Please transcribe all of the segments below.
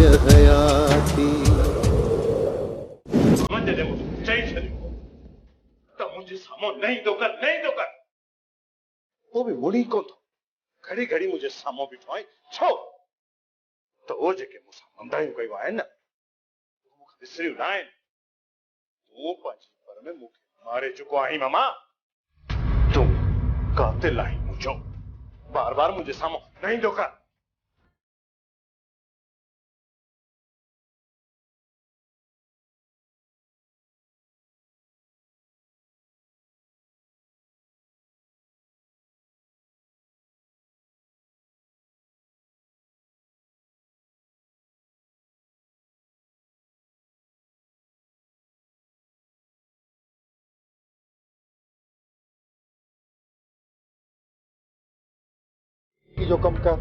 हयाती मंझि जे मूंखे चई छॾियो त मुंहिंजे साम्हूं नहीं थो कर पोइ बि मुड़ी कोन थो घड़ी घड़ी मुंहिंजे साम्हूं बीठो आहे छो त उहो जेके मूंसां मंदायूं कयूं आहिनि न मूंखे विसरियूं न आहिनि तूं पंहिंजी पर में मूंखे मारे चुको आहीं मामा तूं कातिल आहीं मुंहिंजो बार बार मुंहिंजे साम्हूं नहीं थो कर जो कम कर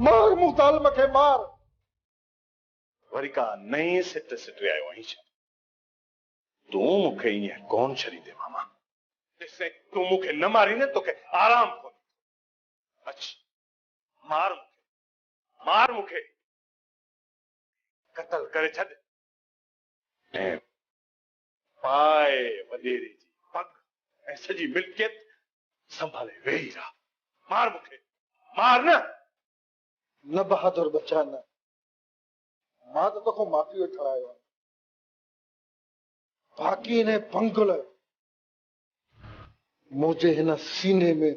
मार मुतालम के मार वरी का नई सिट आयो आहीं छा तूं मूंखे ईअं कोन छॾींदे मामा ॾिसे तूं मूंखे न मारी न तोखे आराम कोन अच्छा मार मूंखे कत्ल करे छॾ ऐं पाए वॾेरे जी पग ऐं सॼी मिल्कियत संभाले वेही रहा मार मूंखे मार न बहादुर बच्चा न मां तो तोखो माफ़ी वठण आयो आहियां बाक़ी ने पंगुल मुझे हिन सीने में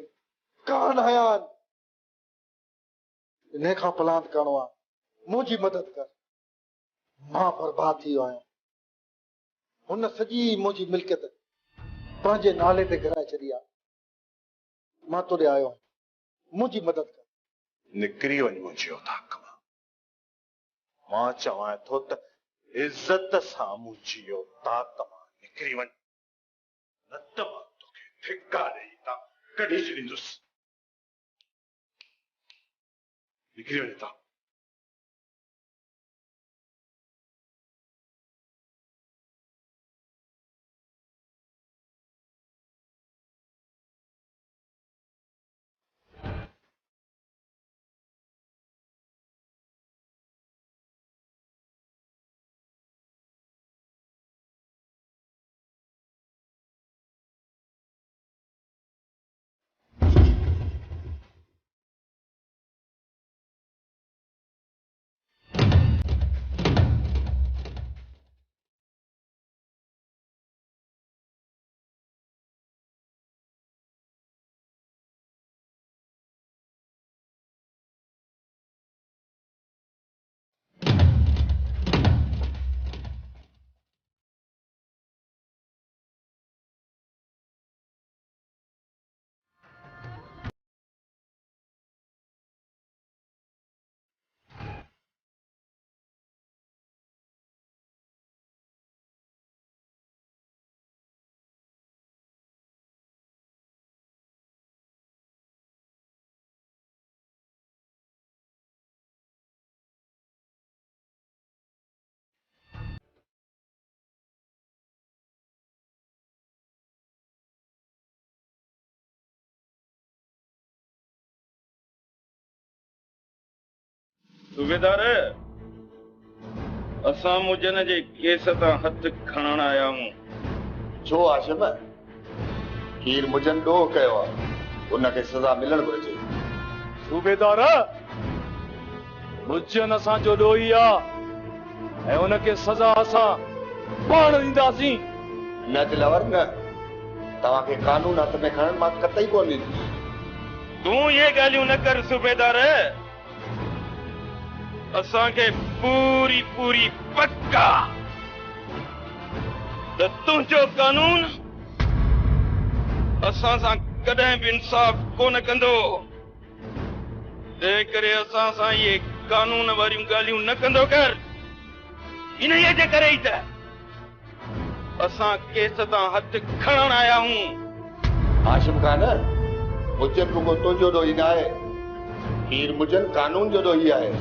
कान आयान इन्हें खां प्लान करणो आहे मुंहिंजी मदद कर मां बर्बाद थी वियो आहियां हुन सॼी मुंहिंजी मिल्कियत पंहिंजे नाले ते घिराए छॾी आहे मां तोॾे आयो आहियां मुंहिंजी मदद कर निकिरी वञ मुंहिंजे औताक मां मां चवां थो त इज़त सां मुंहिंजी औताक मां निकिरी वञ न त मां तोखे धिका ॾेई हितां कढी छॾींदुसि निकिरी वञ हितां सूबेदार असां मुजन जे केस तां हथ खणण आया आहियूं छो आशिम हीर मुजन ॾोह कयो आहे उनखे सज़ा मिलण घुरिजे सूबेदार मुजन असांजो ॾोही आहे ऐं उनखे सज़ा असां पाण ॾींदासीं न दिलावर न तव्हांखे कानून हथ में खणण मां कतई कोन ॾींदुसि तूं ये ॻाल्हियूं न कर सूबेदार असांखे पूरी पूरी पक्का त तुंहिंजो कानून असां सां कॾहिं बि इंसाफ़ कोन कंदो तंहिं करे असां सां इहे कानून वारियूं ॻाल्हियूं न कंदो कर इन जे करे ई त असां केस तां हथ खणण आया आहियूं आशिम खान मुजन रुगो तुंहिंजो ॾोही न आहे हीर मुजन कानून जो ॾोही आहे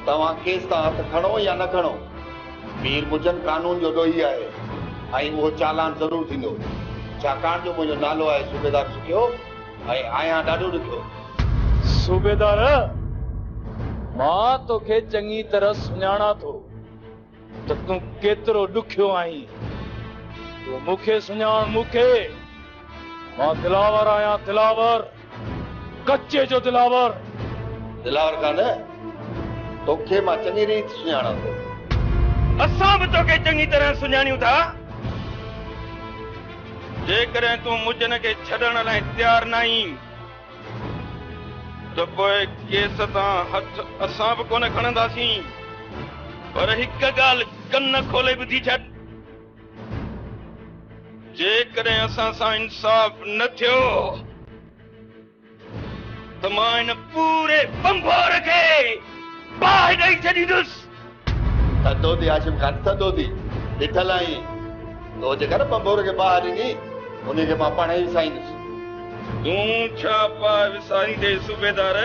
तव्हां केस तां हथ खणो या न खणो हीर मुजन कानून जो ॾोही आहे ऐं उहो चालान ज़रूरु थींदो छाकाणि जो मुंहिंजो नालो आहे सूबेदार सुखियो ऐं आहियां ॾाढो ॾुखियो सूबेदार मां तोखे चङी तरह सुञाणा थो त तूं केतिरो ॾुखियो आहीं। तूं मूंखे सुञाण, मूंखे। मां दिलावर आहियां, दिलावर, कच्चे जो दिलावर। दिलावर कान, तोखे मां चङी रीति सुञाणा थो। असां बि तोखे चङी तरह सुञाणियूं था। जेकॾहिं तूं मुजन खे छॾण लाइ तयारु न आहीं त पोइ केस तां हथ असां बि कोन खणंदासीं। पर हिकु ॻाल्हि कन खोले ॿुधी छॾ, जेकॾहिं असां सां इंसाफ़ न थियो त मां हिन पूरे बंभोर खे बाहि ॾेई छॾींदुसि। थधो थी आशिम खान, थधो थी ॾिठल आहीं। तो जेकर बंबोर खे बाहि ॾिनी उनखे मां पाण ई विसाईंदुसि। तूं छा पाए विसारींदे सूबेदार?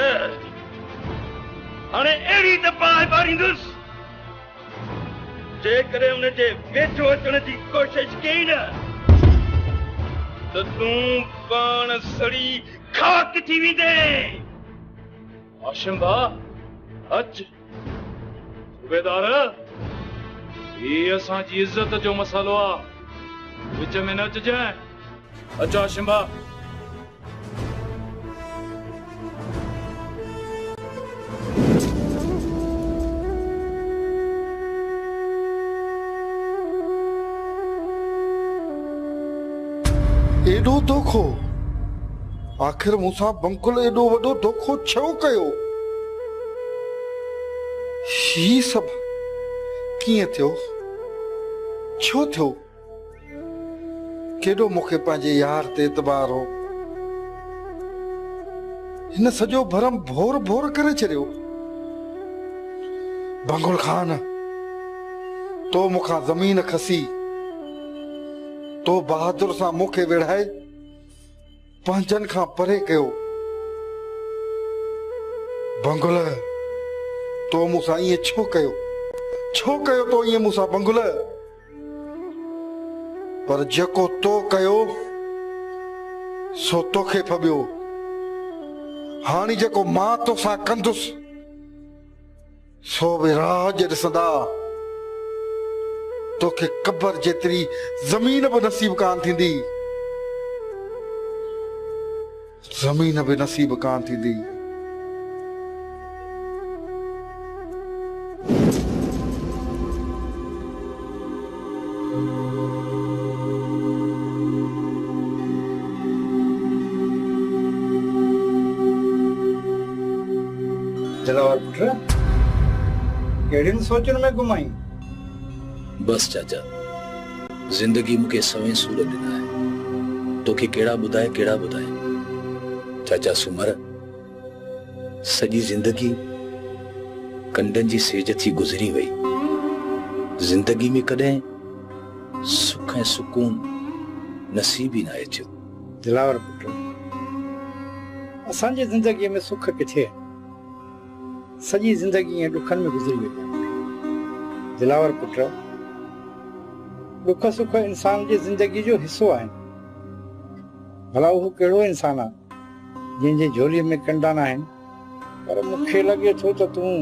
हाणे अहिड़ी त पाए पारींदुसि जेकॾहिं हुनजे वेझो अचण जी कोशिश कई न त तूं पाण सड़ी खाक थी वेंदे। हाशिम भाउ, अच। सूबेदार, हीअ असांजी इज़त जो मसइलो आहे, विच में न अचिजांइ। अचो हाशिम भाउ। एॾो धोखो? आखिर मूंसां बंकुल एॾो वॾो धोखो छो कयो? ही सभु कीअं थियो? छो थियो? केॾो मूंखे पंहिंजे यार ते एतबार हो, हिन सॼो भरम भोर भोर करे छॾियो। बंगुल खान, तो मूंखां ज़मीन खसी, तो बहादुर सां मूंखे विढ़ाए पंहिंजनि खां परे कयो। बंगुल, तो मूंसां ईअं छो कयो? छो कयो तो ईअं मूंसां बंगुल? पर जेको तो कयो सो तोखे फबियो। हाणे जेको मां तोसां कंदुसि सो बि राज ॾिसंदा। तोखे कबर जेतिरी ज़मीन बि नसीब कान थींदी, ज़मीन बि नसीब कान थींदी। दिलावर पुट, कहिड़ियुनि सोचुनि में घुमाई? बस चाचा, जिंदगी मूंखे सवें सूर ॾिना आहे। तोखे कहिड़ा ॿुधाए चाचा सुमर, सॼी जिंदगी कंडनि जी सेज थी गुज़री वई। जिंदगी में कॾहिं सुख ऐं सुकून नसीब ई न आहे थियो। दिलावर पुट, असांजी जिंदगीअ में सुख किथे? सॼी जिंदगी ईअं ॾुखनि में गुज़री वई आहे। दिलावर पुट, ॾुख सुख इंसान जी जिंदगी जो हिसो आहिनि। भला उहो कहिड़ो इंसान आहे जंहिंजे झोलीअ में कंडा न आहिनि? पर मूंखे लॻे थो त तूं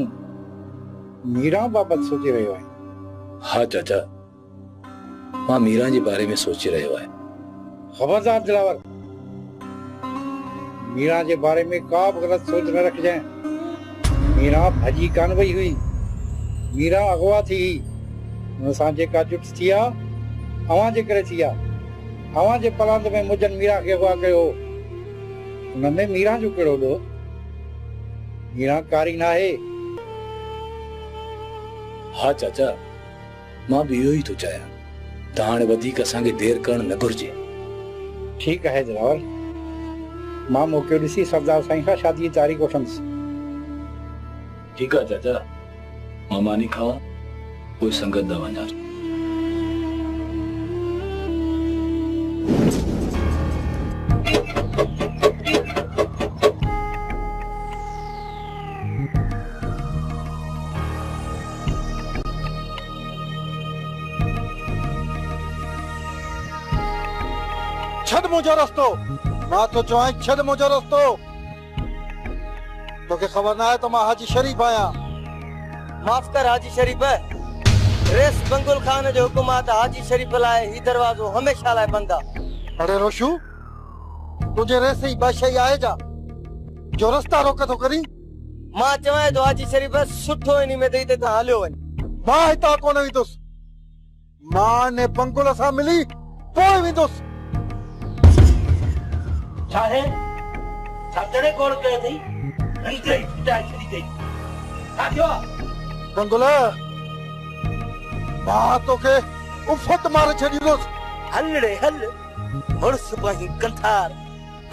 मीरा बाबति सोचे रहियो आहीं। हाँ चाचा, मां मीरा जे बारे में सोचे रहियो आहियां। ख़बरदार दिलावर, मीरा जे बारे में का बि ग़लति सोच न रखजांइ। मीरा भॼी कान वई हुई, मीरा अगवा थी। हुन सां जेका जुट थी आहे अव्हां जे करे थी आहे। अव्हां जे पलांद में मुजन मीरा खे अगवा कयो। हुन में मीरा जो कहिड़ो ॾोह? मीरा कारी न आहे। हाँ चाचा, मां बि इहो ई थो चाहियां त हाणे वधीक असांखे देरि करणु न घुरिजे। ठीकु आहे दिलावर, मां मौक़ो ॾिसी सरदार साईं खां शादी जी तारीख़ वठंदुसि। ठीकु आहे चाचा, मां मानी खावां, पोइ संगत दा वञा। छॾ मुंहिंजो रस्तो, मां तो चवां छॾ मुंहिंजो रस्तो। तोखे ख़बर न आहे त मां हाजी शरीफ़ आहियां। माफ कर हाजी शरीफ, रेस बंगुल खान जो हुकुमात हाजी शरीफ लाए ही दरवाजो हमेशा लाए बंद आहे। अरे रोशू, तुझे रेस ही बादशाही आहे जा जो रास्ता रोके तो करी। मां चवां तो हाजी शरीफ सुठो इनी में देई ते ता हलियो वञ। मां हितां कोन वेंदुसि, मां ने बंगुल सां मिली पोइ वेंदुसि। छा है छातड़े कोल कयो थई अंदर ही पिटा छड़ी दई छा थियो? बंगुल, मां तोखे उफ़त मारे छॾींदुसि। हल रे हल, मुड़स पाही कंथार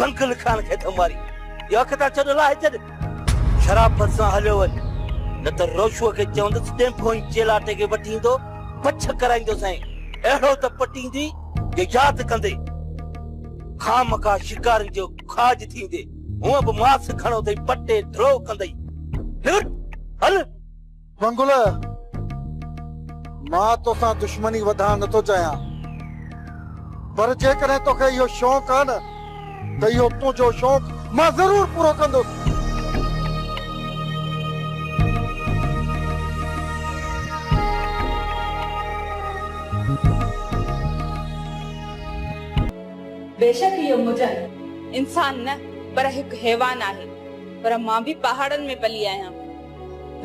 बंगुल खान खे तो मारी यो अखता छॾो लाहे छॾ, शराफत सां हलियो वञ, न त रोशूअ खे चवंदुसि टेम्पो ई चेलाटे खे वठी ईंदो, पछ कराईंदो साईं, अहिड़ो त पटींदी जो यादि कंदे खाम का शिकार जो खाज थींदे, हूअं बि मांस खणो अथई पटे ध्रो कंदई। हल बंगुल, मां तोसां दुश्मनी वधाइण नथो चाहियां, पर जेकॾहिं तोखे इहो शौक़ु आहे न त इहो तुंहिंजो शौक़ु मां ज़रूर पूरो कंदुसि। बेशक इहो मुजन इंसान न पर हिकु हैवान आहे, पर मां भी पहाड़नि में पली आहियां।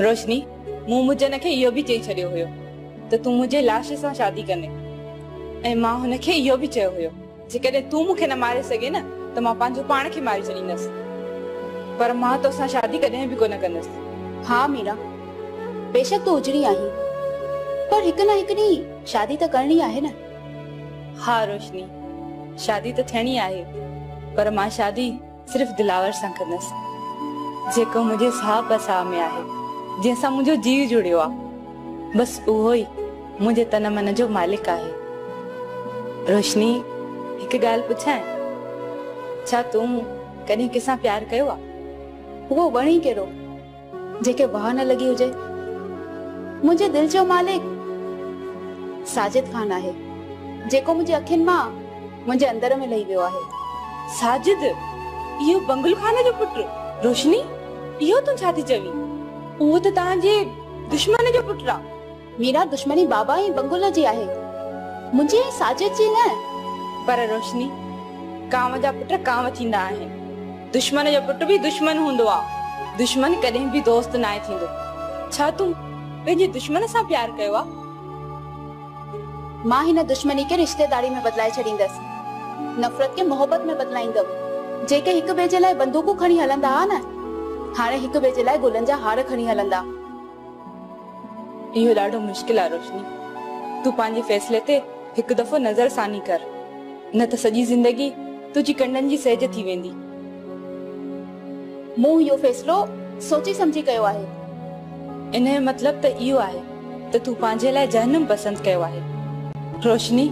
रोशनी, मूं मुजन खे इहो भी चई छॾियो हुयो त तूं मुंहिंजे लाश सां शादी कंदे, ऐं मां हुनखे इहो भी चयो हुयो जेकॾहिं तूं मूंखे न मारे सघे न त मां पंहिंजो पाण खे मारे छॾींदसि, पर मां तोसां शादी कॾहिं भी कोन कंदसि। हाँ मीरा, बेशक तू उजड़ी आहीं, पर हिकु न हिकु ॾींहुं शादी त करणी आहे न। हाँ रोशनी, शादी तो थियणी आहे, पर मां शादी सिर्फ दिलावर सां कंदसि, जेको मुंहिंजे साह पसाह में आहे, जंहिंसां मुंहिंजो जीव जुड़ियो आहे। बस उहो ई मुंहिंजे तन मन जो मालिक आहे। रोशनी, हिकु ॻाल्हि पुछां, छा तूं कॾहिं कंहिंसां प्यार कयो आहे? उहो वणी कहिड़ो जेके वाह न लगी हुजे। मुंहिंजे दिल जो मालिक साजिद खान आहे, जेको मुंहिंजे अखियुनि मां मुंहिंजे अंदर में लही वियो आहे। साजिद, इहो बंगुल खान जो पुटु? रोशनी, इहो तूं छा थी चवी? उहो त तव्हांजे दुश्मन जो पुटु आहे। मीरा, दुश्मनी बाबा ऐं बंगुल जी आहे, मुंहिंजे ऐं साजिद जी न। पर रोशनी, कांव जा पुट कांव थींदा आहिनि, दुश्मन जो पुट भी दुश्मन हूंदो आहे, दुश्मन कॾहिं भी दोस्त नाहे थींदो। छा तूं पंहिंजे दुश्मन सां प्यार कयो आहे? मां हिन दुश्मनी के रिश्तेदारी में बदलाए छॾींदसि, नफ़रत के मोहब्बत में बदलाईंदमि। जेके हिक ॿिए जे लाइ बंदूकूं खणी हलंदा हा न, हाणे हिक ॿिए जे लाइ गुलनि जा हार खणी हलंदा। इहो ॾाढो मुश्किल आहे रोशनी, तूं पंहिंजे फ़ैसिले ते हिकु दफ़ो नज़रसानी कर, न त सॼी ज़िंदगी तुंहिंजी कंडनि जी सहज थी वेंदी। मूं इहो फ़ैसिलो सोची समझी कयो आहे। इन जो मतिलबु त इहो आहे त तूं पंहिंजे लाइ जहन्नुम पसंदि कयो आहे। रोशनी,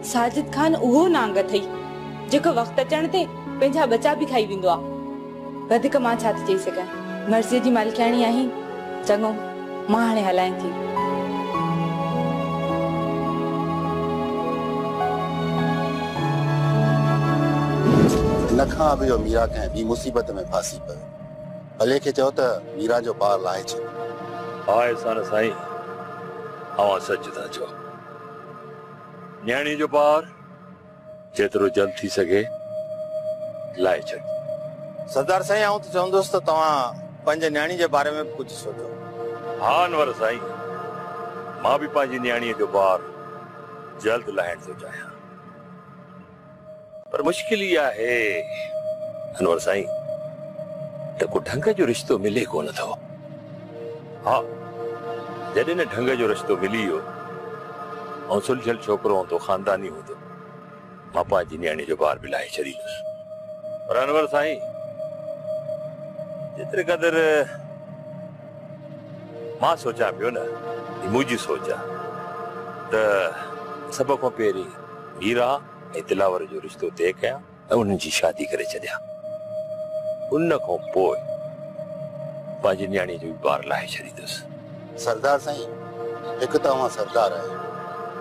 साजिद खान उहो नांग अथई जेको वक़्तु अचण ते पंहिंजा बचा भी खाई वेंदो आहे। वधीक मां छा थी चई सघां, मर्ज़ीअ जी मालिकाणी आहीं। चङो, मां हाणे हलायां थी। इन खां बि मीरा कंहिं ॿी मुसीबत में फासी पियो, भले खे चयो त मीरा जो पार लाहे छॾ। हा एहसान साईं, अवां सच था चओ, न्याणी जो पार जेतिरो जल्द थी सघे लाहे छॾ। सरदार साईं, आऊं त चवंदुसि त तव्हां पंहिंजे न्याणी जे बारे में कुझु सोचो। हा अनवर साईं, मां भी पंहिंजी न्याणीअ जो पार जल्द लाहिण थो चाहियां, पर मुश्किल ई आहे अनवर साईं त को ढंग जो रिश्तो मिले कोन थो। हा, जॾहिं न ढंग जो रिश्तो मिली वियो ऐं सुलझल छोकिरो हूंदो, खानदानी हूंदो, मां पंहिंजी न्याणी जो पार बि लाहे छॾींदुसि। पर अनवर साईं, जेतिरे क़दुरु मां सोचां पियो न, मुंहिंजी सोच आहे त सभ खां पहिरीं मीरा ऐं दिलावर जो रिश्तो तय कयां ऐं उन्हनि जी शादी करे छॾियां। उन खां पोइ पंहिंजी न्याणी जो भी पार लाहे छॾींदुसि। सरदार साईं, हिकु त अवां सरदार आहे,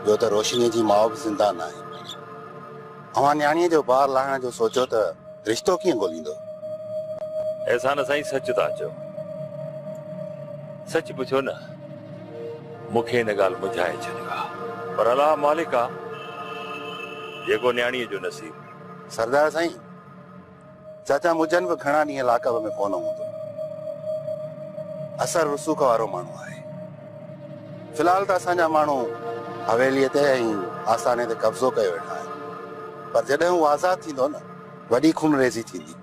ॿियो त रोशनीअ जी माउ बि ज़िंदा न आहे। अवां न्याणीअ जो पार लाहिण जो सोचो त रिश्तो कीअं ॻोल्हींदो? एहसान साईं, सच था चओ, सच पुछो न मूंखे हिन ॻाल्हि मुझाए छॾियो आहे, पर अलाह मालिक आहे जेको न्याणीअ जो नसीब। सरदार साईं, चाचा मुजन बि घणा ॾींहं लाकब में कोन हूंदो। असर रसूख वारो माण्हू आहे। फिलहाल त असांजा माण्हू हवेलीअ ते ऐं आस्थाने ते कब्ज़ो कयो वेठा आहिनि, पर जॾहिं हू आज़ाद थींदो न, वॾी खून रेज़ी थींदी।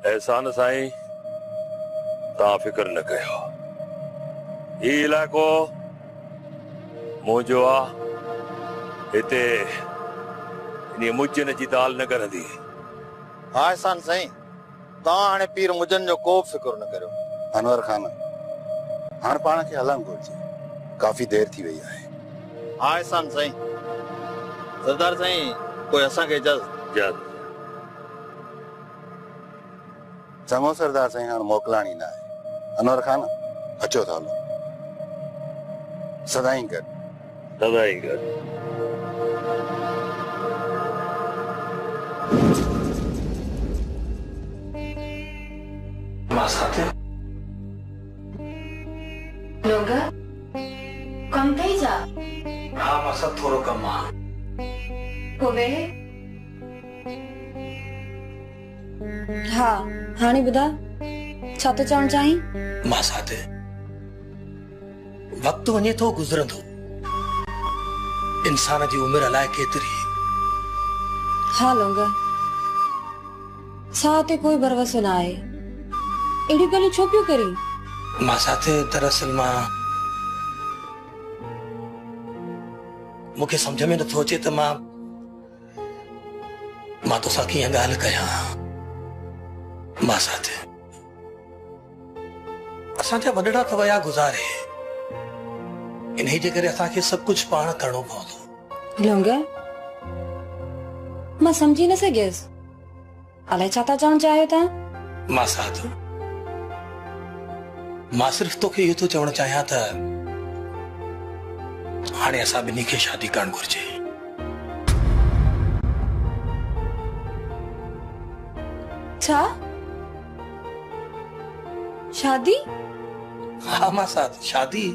एहसान साईं, तव्हां फिक्र न कयो। ही इलाइक़ो मुंहिंजो आहे। हिते इन मुजन जी दाल न करंदी। हाँ एहसान साईं, तव्हां हाणे पीर मुजन जो को बि फिक्र न करियो। अनवर खान, हाणे पाण खे हलणु घुरिजे, काफ़ी देर थी वई आहे। हाँ एहसान साईं। सरदार साईं, कोई असांखे इजाज़त। चङो सरदार साईं, हाणे मोकिलाणी न आहे। अनवर खान, अचो था हलो। सदाईं गॾु। सदाईं गॾु। लोगा कम थई जा? हाँ मां थोड़ो कम आहे। होवे हाँ हाणे ॿुधा छा तो चवण चाहीं? मां साथ वक्त वञे थो गुज़रंदो, इंसान जी उम्र अलाए केतिरी। हाँ लोगा, छा ते कोई भरोसो न आहे। एड़ी ॻाल्हियूं छो पियो करी? मां साथ दरअसल मूंखे सम्झ में नथो अचे त मां तोसां कीअं ॻाल्हि कयां। मां साथ असांजा वॾड़ा त वया गुज़ारे, इन्ही जे करे असांखे सभु कुझु पाण करणो पवंदो। लोगा मां समझी न सघियसि, अलाए छा था चवण चाहियो तव्हां? मां साथ मां सिर्फ़ तोखे इहो थो चवणु चाहियां त हाणे असां ॿिन्ही खे शादी करणु घुरिजे। छा शादी? हाँ मां साथ शादी।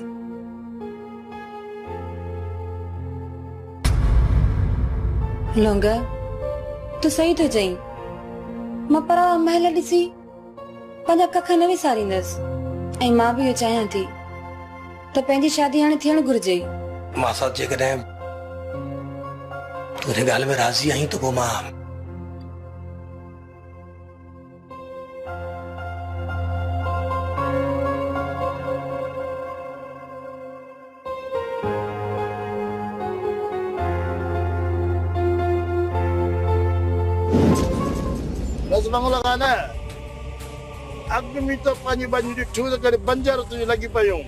लोगा तू सही तो चई, मां पर महल ॾिसी पंहिंजा कख न विसारींदसि, ऐं मां बि इहो चाहियां थी त पंहिंजी शादी हाणे थियणु घुरिजे। मां साथ जेकॾहिं तूं हिन ॻाल्हि में राज़ी आहीं त पोइ मां नज़मंग लगाना अग में तो पानी बानी ॾिठूं त करे बंजर तुझी लॻी पियूं,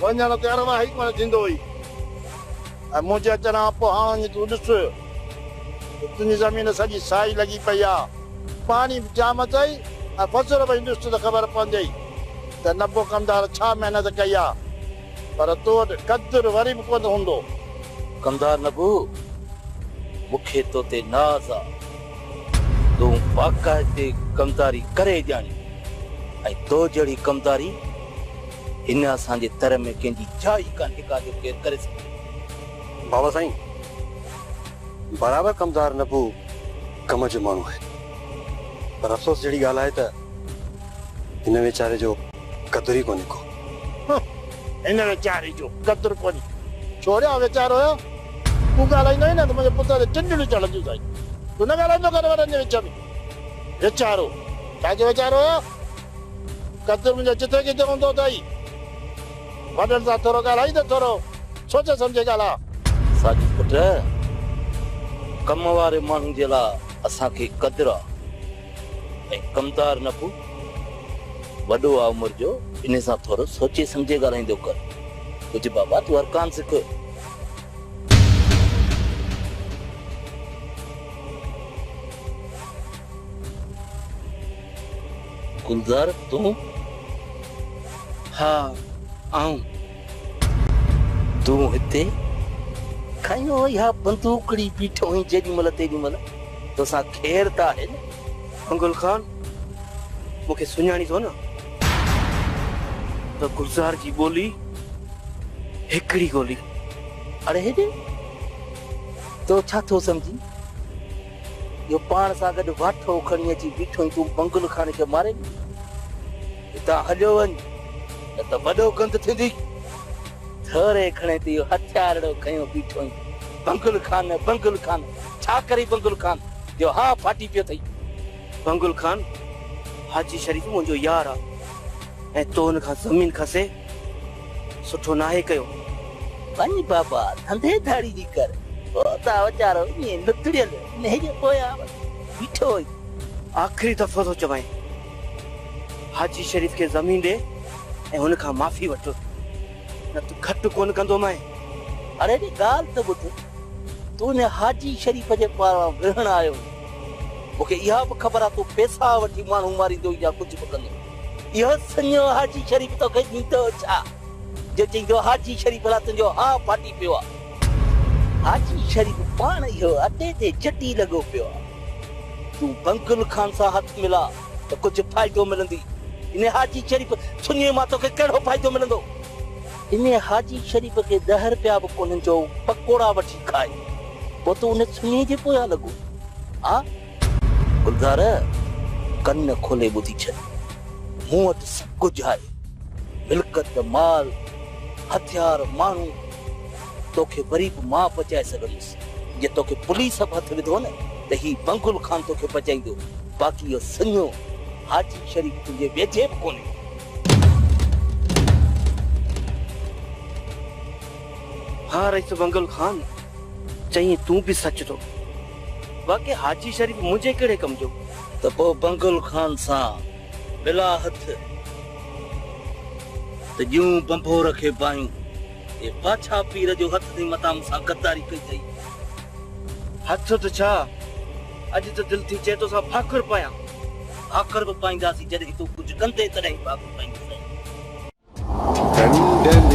वञण ते अरवाही कोन थींदो हुई। ऐं मुंहिंजे अचण खां पोइ हाणे तूं ॾिस तुंहिंजी ज़मीन सॼी साई लॻी पई आहे, पाणी बि जाम अथई ऐं फसल बि ॾिस त ख़बर पवंदी त नबो कमदार छा महिनत कई आहे, पर तो वटि क़दुरु वरी बि कोन हूंदो। कमदार नबू, मूंखे तो ते नाज़ आहे, तूं बाक़ाइदे कमदारी करे ॼाणी, ऐं तो जहिड़ी कमदारी हिन असांजे दर में कंहिंजी जाइ कान्हे का जो केरु करे सघे। बाबा साईं, बराबर कमदार नबू कम जो माण्हू आहे, पर अफ़सोस जहिड़ी ॻाल्हि आहे त हिन वीचारे जो क़दुरु ई कोन्हे को। हिन वीचारे जो क़दुरु कोन्हे, छोड़िया वीचारो हुयो। तूं ॻाल्हाईंदो न त मुंहिंजे पुट ते चिंडियूं चढ़ंदियूं अथई। तूं न ॻाल्हाईंदो कर वॾनि जे विच में। वीचारो छाजो वीचारो हुयो? क़दुरु मुंहिंजो जिथे किथे हूंदो अथई। वॾनि सां थोरो ॻाल्हाई त थोरो सोचे सम्झे ॻाल्हाए। साजी पुट, कम वारे माण्हू जे लाइ असांखे क़दुरु आहे, ऐं कमदार नबू वॾो आहे उमिरि जो, इन सां थोरो सोचे सम्झे ॻाल्हाईंदो कर। कुझु बाबा तूं अरकान सिख। गुलज़ार तूं? हाँ आऊं। तूं हिते खयो या बंदूकड़ी बीठो ही जेॾी महिल तेॾी महिल तोसां खेर त आहे न? अंगुल खान मूंखे सुञाणी थो न त गुलज़ार जी ॿोली हिकड़ी गोली। अरे हेॾे तो छा थो समझी? यो पाण सां गॾु वाठो खणी अची बीठो तूं बंगुल खान खे मारे हितां हलियो वञ न त वॾो गंद थींदी। थोरे खणे थी इहो हथियारड़ो खयो बीठो बंगुल खान छा करे बंगुल खान जो हा फाटी पियो अथई। बंगुल खान हाजी शरीफ मुंहिंजो यार आहे ऐं तो हुन खां ज़मीन खसे सुठो नाहे कयो। वञ बाबा धंधे धाड़ी जी कर पोता वीचारो ईअं लुतड़ियल नेजे पोया बीठो हुई। आख़िरी दफ़ो थो चवां हाजी शरीफ खे ज़मीन ॾे ऐं हुन खां माफ़ी वठो न त घटि कोन कंदो मैं। अरे ॻाल्हि त ॿुध तूं ने हाजी शरीफ जे पारां विढ़ण आयो मूंखे इहा बि ख़बर आहे तूं पैसा वठी माण्हू मारींदो या कुझु बि कंदो। इहो सञो हाजी शरीफ तोखे ॾींदो छा जो चईंदो हाजी शरीफ लाइ तुंहिंजो हा फाटी पियो आहे। हाजी शरीफ पाण इहो अटे ते चटी लॻो पियो आहे। तूं बंगुल खान सां हथ मिला त कुझु फ़ाइदो मिलंदी। इन हाजी शरीफ सुञे मां तोखे कहिड़ो फ़ाइदो मिलंदो? इन हाजी शरीफ खे 10 रुपया बि कोन जो पकोड़ा वठी खाए पोइ तूं उन सुञे जे पोयां लॻो। हा गुलज़ार कन खोले ॿुधी छॾ मूं वटि सभु कुझु आहे मिल्कत माल हथियार माण्हू तोखे वरी बि मां बचाए सघंदुसि। जे तोखे पुलिस बि हथ विधो न त ही बंगुल खान तोखे बचाईंदो। बाक़ी इहो सञो हाजी शरीफ तुंहिंजे वेझे बि कोन्हे। हाँ रईस बंगुल खान चई तूं भी सच तो बाकी हाजी शरीफ मुझे केड़े कम जो त पोइ बंगुल खान सां मिला हथ त यूं बंभो रखे पायूं ये पाछा पीर जो हथ थी मता मूंसां गद्दारी कई अथई। हथ तो छा अज तो दिल थी चे तो सा फाकर पाया फाकर बि पाईंदासीं जॾहिं तूं कुझु कंदे तॾहिं फाकर पाईंदासीं। डन